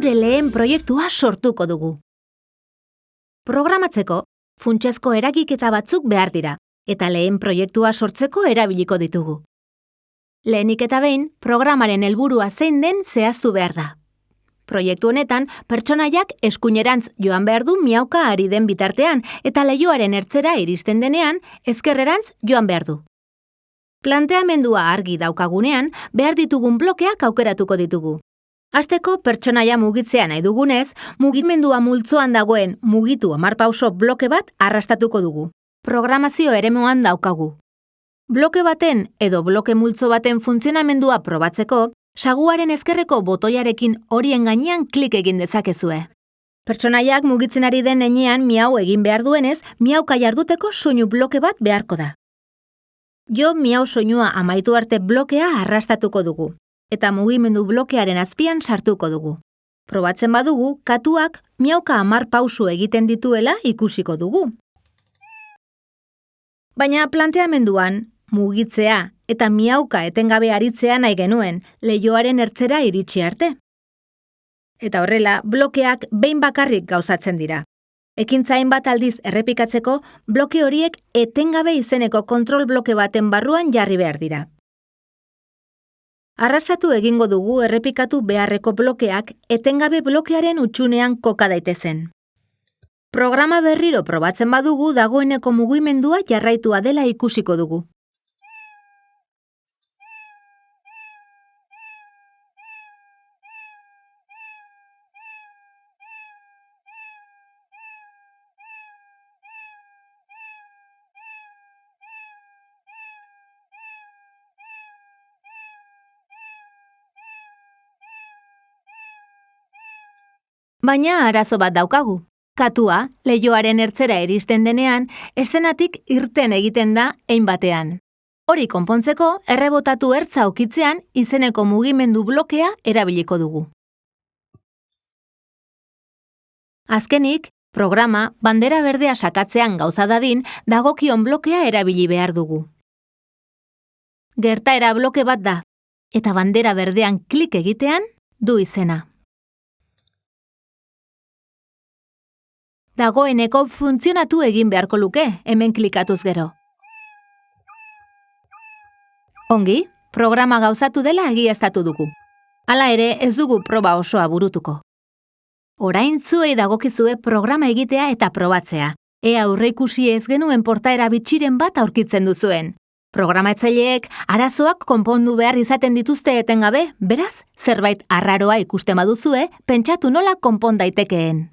gure lehen proiektua sortuko dugu. Programatzeko, funtsezko eragiketa batzuk behar dira, eta lehen proiektua sortzeko erabiliko ditugu. Lehenik eta behin, programaren helburua zein den zehaztu behar da. Proiektu honetan, pertsonaiak eskuinerantz joan behar du miauka ari den bitartean, eta leihoaren ertzera iristen denean, ezkerrerantz joan behar du. Planteamendua argi daukagunean, behar ditugun blokeak aukeratuko ditugu. Hasteko pertsonaia mugitzea nahi dugunez, mugimendua multzoan dagoen mugitu 10 pauso bloke bat arrastatuko dugu. Programazio eremuan daukagu. Bloke baten edo bloke multzo baten funtzionamendua probatzeko, saguaren ezkerreko botoiarekin horien gainean klik egin dezakezue. Pertsonaiak mugitzen ari den heinean miau egin behar duenez, miauka jarduteko soinu bloke bat beharko da. Jo miau soinua amaitu arte blokea arrastatuko dugu, eta mugimendu blokearen azpian sartuko dugu. Probatzen badugu, katuak miauka 10 pausu egiten dituela ikusiko dugu. Baina planteamenduan, mugitzea eta miauka etengabe aritzea nahi genuen leihoaren ertzera iritsi arte. Eta horrela, blokeak behin bakarrik gauzatzen dira. Ekintza hainbat aldiz errepikatzeko, bloke horiek etengabe izeneko kontrol bloke baten barruan jarri behar dira. Arrastatu egingo dugu errepikatu beharreko blokeak etengabe blokearen hutsunean koka daitezen. Programa berriro probatzen badugu dagoeneko mugimendua jarraitua dela ikusiko dugu. Baina arazo bat daukagu. Katua, leihoaren ertzera iristen denean, eszenatik irten egiten da hein batean. Hori konpontzeko, errebotatu ertza okitzean izeneko mugimendu blokea erabiliko dugu. Azkenik, programa bandera berdea sakatzean gauza dadin dagokion blokea erabili behar dugu. Gertaera bloke bat da, eta bandera berdean klik egitean du izena. Dagoeneko funtzionatu egin beharko luke, hemen klikatuz gero. Ongi, programa gauzatu dela egiaztatu dugu. Hala ere, ez dugu proba osoa burutuko. Orain zuei dagokizue programa egitea eta probatzea. Ea aurreikusi ez genuen portaera bitxiren bat aurkitzen duzuen. Programatzaileek arazoak konpondu behar izaten dituzte etengabe, beraz, zerbait arraroa ikusten baduzue, pentsatu nola konpon daitekeen.